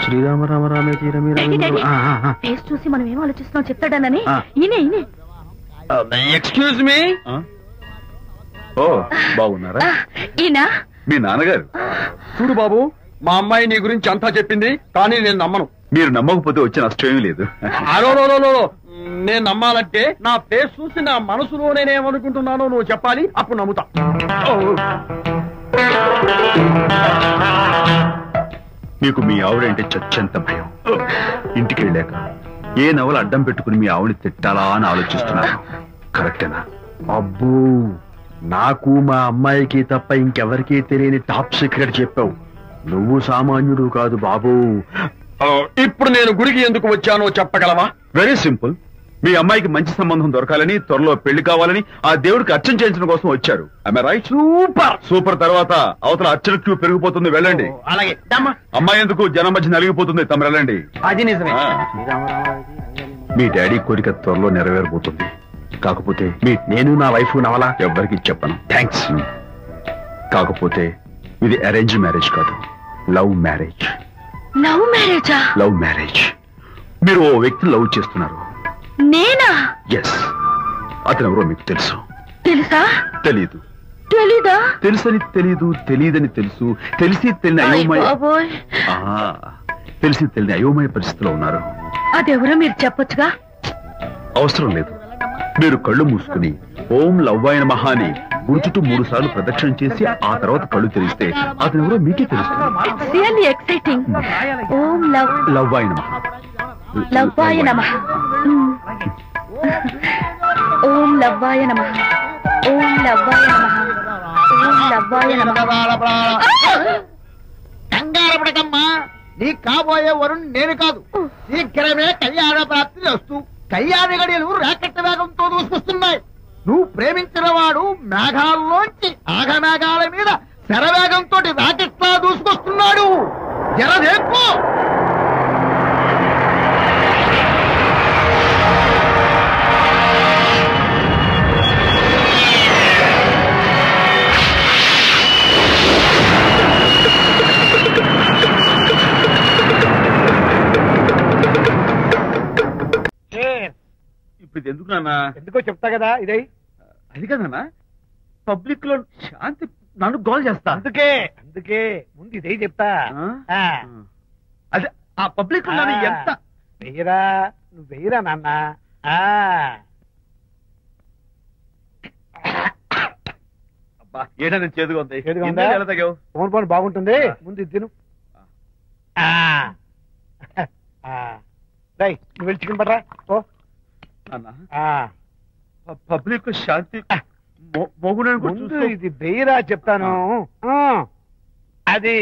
శ్రీరామ రామ రామే తీరమే ఫేస్ చూసి మనం ఏం ఆలోచిస్తున్నాం చెప్తాడనని ఈయనే ఈయనే. Excuse me. ఓ బాగున్నారా? ఈయన మీ నాన్నగారు. చూడు బాబు, మా అమ్మాయి నీ గురించి అంతా చెప్పింది, కానీ నేను నమ్మను. మీరు నమ్మకపోతే వచ్చే నష్టం లేదు. నేను నమ్మాలంటే నా ఫేస్ చూసి నా మనసులో నేనేమనుకుంటున్నానో నువ్వు చెప్పాలి, అప్పుడు నమ్ముతా. మీకు మీ ఆవిడంటే చచ్చంత భయం. ఇంటికి వెళ్ళాక ఏ నవల అడ్డం పెట్టుకుని మీ ఆవిడని తిట్టాలా అని ఆలోచిస్తున్నారు. కరెక్టేనా? అబ్బో, నాకు మా అమ్మాయికి తప్ప ఇంకెవరికీ తెలియని టాప్ సీక్రెట్ చెప్పావు. నువ్వు సామాన్యుడు కాదు బాబు. ఇప్పుడు నేను గుడికి ఎందుకు వచ్చానో చెప్పగలవా? Very simple. మీ అమ్మాయికి మంచి సంబంధం దొరకాలని, త్వరలో పెళ్లి కావాలని ఆ దేవుడికి అర్చన చేయించడం కోసం వచ్చారు. రైట్? Super super. తర్వాత అవతల అర్చన క్యూ పెరిగిపోతుంది, వెళ్ళండి. అలాగే. అమ్మాయి ఎందుకు జనం మధ్య నలిగిపోతుంది, తమ వెళ్ళండి. అది నిజమే. మీ డాడీ కోరిక త్వరలో నెరవేరబోతుంది. కాకపోతే నేను నా వైఫ్ నవలా ఎవ్వరికి చెప్పను. థ్యాంక్స్. కాకపోతే ఇది అరేంజ్ మ్యారేజ్ కాదు, లవ్ మ్యారేజ్. లవ్ మ్యారేజా? Love marriage. మీరు ఓ వ్యక్తిని లవ్ చేస్తున్నారు. నేనా? ఎస్. అతను ఎవరో మీకు తెలుసు. తెలుసా? తెలీదు. తెలీదా? తెలుసని తెలీదు, తెలియదని తెలుసు, తెలిసి తెలియని అయోమయ తెలిసి తెలియని అయోమయ పరిస్థితిలో ఉన్నారు. అదెవరో మీరు చెప్పొచ్చుగా. అవసరం లేదు. మీరు కళ్ళు మూసుకుని ఓం లవ్వాయ నమః అని గుడి చుట్టూ 3 సార్లు ప్రదక్షిణ చేసి ఆ తర్వాత కళ్ళు తెరిస్తే అతను ఎవరో మీకే తెలుస్తుంది. Really exciting. ఓం లవ్వాయ నమః. లవ్వాయ నమః. ఓం లవ్వాయ నమః. ఓం లవ్వాయ నమః. ఓం లవ్వాయ నమః. కంగారు పడకమ్మా, నీ కాబోయే వరుణ్ నేను కాదు. శీఘ్రమే కళ్యాణ ప్రాప్తి వస్తూ కళ్యాణ గడియలు రాకెట్ వేగంతో దూసుకొస్తున్నాయి. నువ్వు ప్రేమించిన వాడు మేఘాల్లోంచి ఆగమేఘాల మీద శరవేగంతో రాకెట్ లా దూసుకొస్తున్నాడు. జరదేపు. ఇప్పుడు ఎందుకు నాన్న? ఎందుకో చెప్తా కదా. ఇదే అది కదన్నా, పబ్లిక్ లో శాంతి నన్ను గోల్ చేస్తా. అందుకే ముందు ఇదే చెప్తా. అదే ఆ పబ్లిక్ లో నన్ను ఎంత వెయ్యరా, నువ్వు వెయ్యరా నాన్న. అబ్బా, ఏడా నేను చేదుగా ఉంది. ఫోన్ ఫోన్ బాగుంటుంది, ముందు ఇది తిను. నువ్వు వెళ్ళి చికెన్ పడరా. ఓ పబ్లిక్ శాంతి ముందు ఇది బెయ్యరా చెప్తాను. అది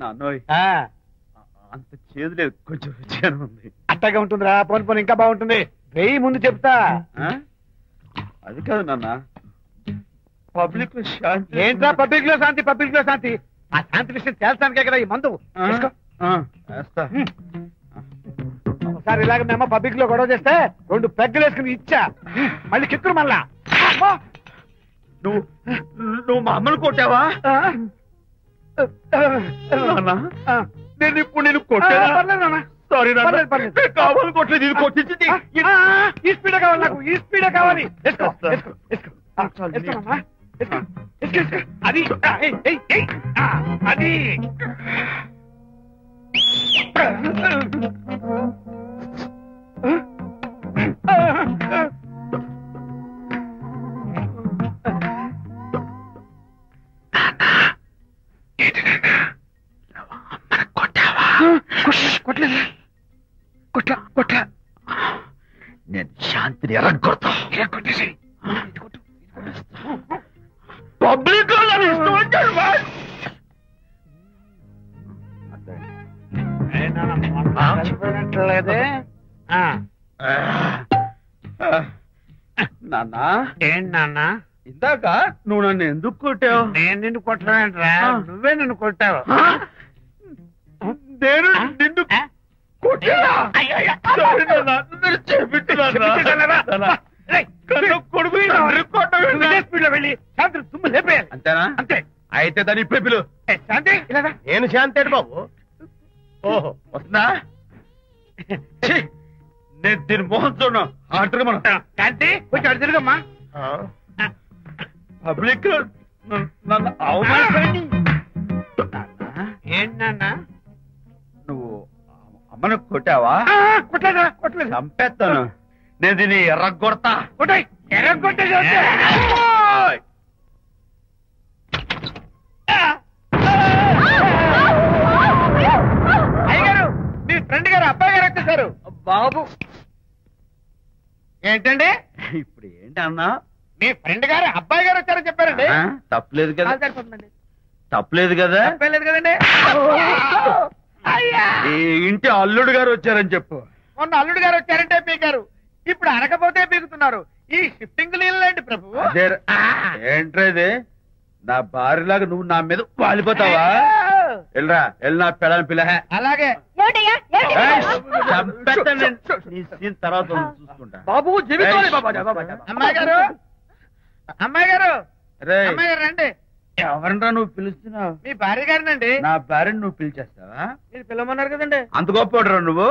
నాన్నోయ్ అంత చేదు లేదు, కొంచెం రుచిగానే ఉంది. అట్టగా ఉంటుందిరా. పోను పోను ఇంకా బాగుంటుంది. వెయ్యి ముందు చెప్తా. అది కాదు నాన్న, పబ్లిక్ లో శాంతి. ఏంట్రా పబ్లిక్ లో శాంతి? పబ్లిక్ లో శాంతి ఆ శాంతి విషయం తేల్చడానికే కదా ఈ మందు. ఒకసారి ఇలాగ మేము పబ్లిక్ లో గొడవ చేస్తే 2 పెగ్గలు వేసుకుని ఇచ్చా. మళ్ళీ చిక్కురు మళ్ళా. నువ్వు మా అమ్మను కొట్టావా? నేను ఇప్పుడు నేను కొట్టాను. సారీ కావాలి కొట్టలేదు, ఇది కొట్టించింది. ఈ స్పీడే కావాలి నాకు, ఈ స్పీడే కావాలి. అది అది కొట్ల నేను శాంతిని ఎరగొట్టేసి పబ్లిక్ లేదే. నాన్న ఏంటి నాన్న? ఇందాక నువ్వు నన్ను ఎందుకు కొట్టావు? నేను నిన్ను కొట్టలేంట్రా, నువ్వే నన్ను కొట్టావు. నేను నిన్ను కొడుకు వెళ్ళి శాంతి తుమ్ము లేపేయాలి. అంతేనా? అంతే. అయితే దాని ఇప్పుడే పిలు. శాంతి నేను శాంతి బాబు. ఓహో వస్తుందా? ఛీ, నేను దీని మోహన్ చూడను. అంటారు మనం శాంతి కొంచెం అటు తిరుగమ్మా. పబ్లిక్ నన్ను అవమానించండి. ఏంటన్నా నువ్వు అమ్మను కొట్టావా? కొట్టలేదు చంపేస్తాను నేను దీన్ని ఎర్రగొడతా. కొట్టాయి ఎర్రగొట్టే అయ్యగారు మీ ఫ్రెండ్ గారు అబ్బాయి గారు వచ్చేసారు. బాబు ఏంటండి ఇప్పుడు ఏంటన్నా? మీ ఫ్రెండ్ గారు అబ్బాయి గారు వచ్చారని చెప్పారండి. తప్పలేదు కదా? సరిపోతుందండి. తప్పలేదు కదా? తప్పలేదు కదండి. ఈ ఇంటి అల్లుడు గారు వచ్చారని చెప్పు. మొన్న అల్లుడు గారు వచ్చారంటే పీకారు, ఇప్పుడు అనకపోతే పీకుతున్నారు. ఈ షిఫ్టింగ్ లీలండి ప్రభు. అదే ఏంట్రా ఇది? నా భార్యలాగా నువ్వు నా మీద వాలిపోతావా? వెళ్ళరా వెళ్ళి నా పెళ్ళని పిల్ల. అలాగే తర్వాత చూసుకుంటా. బాబు జీవితం. అమ్మాయి గారు అమ్మాయి గారు రే అమ్మాయి గారు రండి. ఎవరినరా నువ్వు పిలుస్తున్నావు? మీ భార్య గారినండి. నా భార్యను నువ్వు పిలిచేస్తావా? మీరు పిలవమన్నారు కదండి. అంత గొప్ప నువ్వు?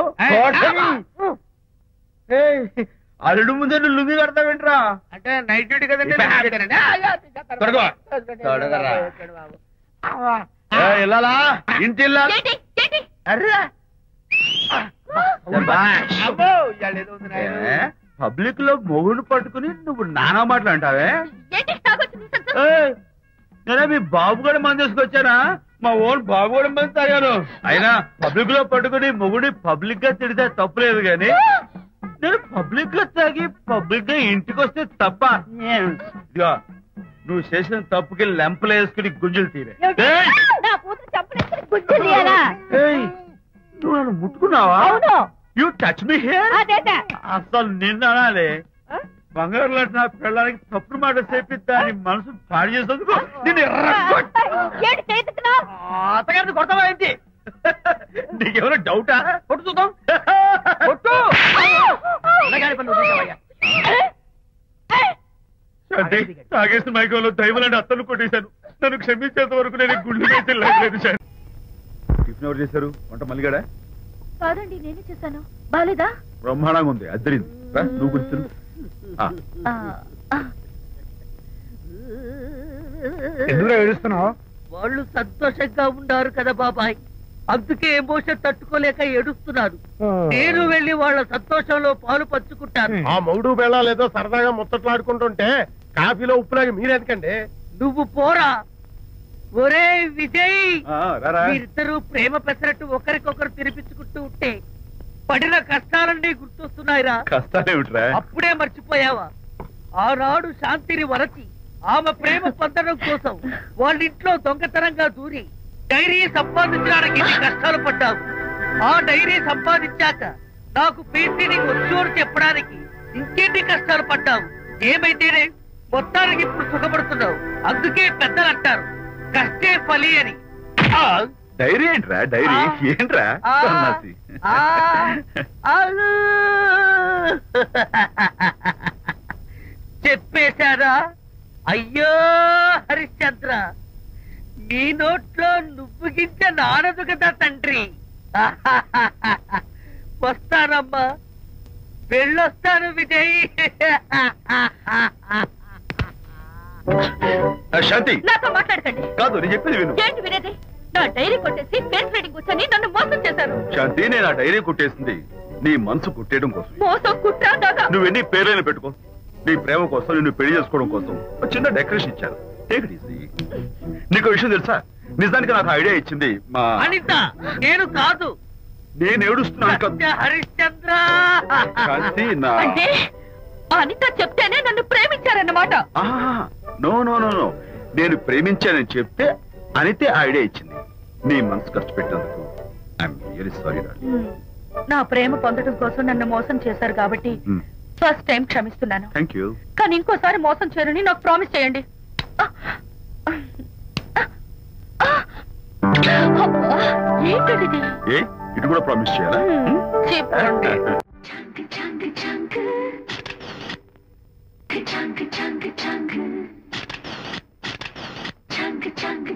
అల్లుడు ముందే నువ్వు లుంగి కడతావేంట్రా? అంటే నైట్ డ్యూటీ కదండి. తొడగో. తొడగరా. వెళ్ళాలా? ఇంటి వెళ్ళాలా? పబ్లిక్ లో మొగుడు పట్టుకుని నువ్వు నానా మాటలు అంటావే? నేనే మీ బాబు కూడా మంది తీసుకొచ్చానా? మా ఓన్ బాబు కూడా మంది తాగాను. అయినా పబ్లిక్ లో పట్టుకుని మొగుడి పబ్లిక్ గా తిడితే తప్పులేదు గాని నేను పబ్లిక్ గా తాగి పబ్లిక్ గా ఇంటికి వస్తే తప్ప. ఇదిగో నువ్వు చేసిన తప్పుకి లెంపలు వేసుకుని గుంజులు తీరే. నువ్వు నన్ను ముట్టుకున్నావా? You touch me here. అసలు నిన్ను అనాలి. బంగారు లాంటి నా పిల్లలకి తప్పుడు మాట చేపిద్దా అని మనసు పాడు చేసేందుకు నేను అత్తగారిని కొడతావా ఏంటి? నీకేమైనా డౌటా? కొట్టు చూద్దాం. కొట్టు. తాగేసిన మైకంలో దైవలాంటి అత్తలు కొట్టేశాను. నన్ను క్షమించేంత వరకు నేను గుండె వేసి లేదు. టిఫిన్ ఎవరు చేశారు? వంట మల్లిగాడా? కాదండి, నేనే చేశాను. బాలేదా? బ్రహ్మాండంగా ఉంది. అద్దరింది. నువ్వు గుర్తు. ఎందుకు ఏడుస్తున్నావు? వాళ్ళు సంతోషంగా ఉన్నారు కదా బాబాయ్, అందుకే ఎమోషన్ తట్టుకోలేక ఏడుస్తున్నారు. నేను వెళ్లి వాళ్ళ సంతోషంలో పాలు పంచుకుంటాను. ఆ మౌడు బెళ్ళాలేదో సరదాగా ముచ్చట్లాడుకుంటుంటే కాఫీలో ఉప్పులాగా మీరెందుకండి? నువ్వు పోరా. ఒరే విజయ్, మీరిద్దరూ ప్రేమ పెసరట్టు ఒకరికొకరు తినిపించుకుంటూ ఉంటే పడిన కష్టాలన్నీ గుర్తొస్తున్నాయిరా. కష్టాలేమిట్రా? అప్పుడే మర్చిపోయావా? ఆనాడు శాంతిని వరచి ఆమె ప్రేమ పొందడం కోసం వాళ్ళింట్లో దొంగతనంగా దూరి డైరీ సంపాదించడానికి ఎన్ని కష్టాలు పడ్డావు. ఆ డైరీ సంపాదించాక నాకు పీసీని వచ్చోడు చెప్పడానికి ఇంకెన్ని కష్టాలు పడ్డావు. ఏమైతేనే మొత్తానికి ఇప్పుడు సుఖపడుతున్నావు. అందుకే పెద్దలు అంటారు కష్టే ఫలి అని. డైరీ ఏంట్రా? డైరీ ఏంట్రా? చెప్పేశారా? అయ్యో హరిశ్చంద్ర, నీ నోట్లో నువ్వు గింజ నానదు కదా తండ్రి. వస్తానమ్మా, వెళ్ళొస్తాను విజయ్. శాంతి, నాతో మాట్లాడకండి. కాదు నేను చెప్పేది విను. ఏంటి వినేది? నా డైరీ కొట్టేసి ఫేస్ రీడింగ్ కూర్చొని నన్ను మోసం చేశారు. శాంతి, నేను ఆ డైరీ కుట్టేసింది నీ మనసు కుట్టేయడం కోసం. మోసం కుట్రా దాకా నువ్వు ఎన్ని పేర్లైనా పెట్టుకో, నీ ప్రేమ కోసం నిన్ను పెళ్లి చేసుకోవడం కోసం ఒక చిన్న డెకరేషన్ ఇచ్చారు. Take it easy. నీకు విషయం తెలుసా? నిజానికి నాకు ఐడియా ఇచ్చింది మా అనిత. నేను కాదు. నేను ఏడుస్తున్నాను హరిశ్చంద్ర. శాంతి, నా అంటే అనిత చెప్తేనే నన్ను ప్రేమించారన్నమాట. నో నో నో నో, నేను ప్రేమించానని చెప్తే అనితే ఐడియా ఇచ్చింది. నీ మనసు కష్టపెట్టేందుకు ఐఎమ్ రియల్లీ సారీ. నా ప్రేమ పొందడం కోసం నన్ను మోసం చేశారు కాబట్టి ఫస్ట్ టైం క్షమిస్తున్నాను. Thank you. కానీ ఇంకోసారి మోసం చేయరని నాకు ప్రామిస్ చేయండి. ఏంటది? ఏ ఇటు కూడా ప్రామిస్ చేయాలా? చెప్పండి. Chunk, chunk, chunk. Chunk, Chunk.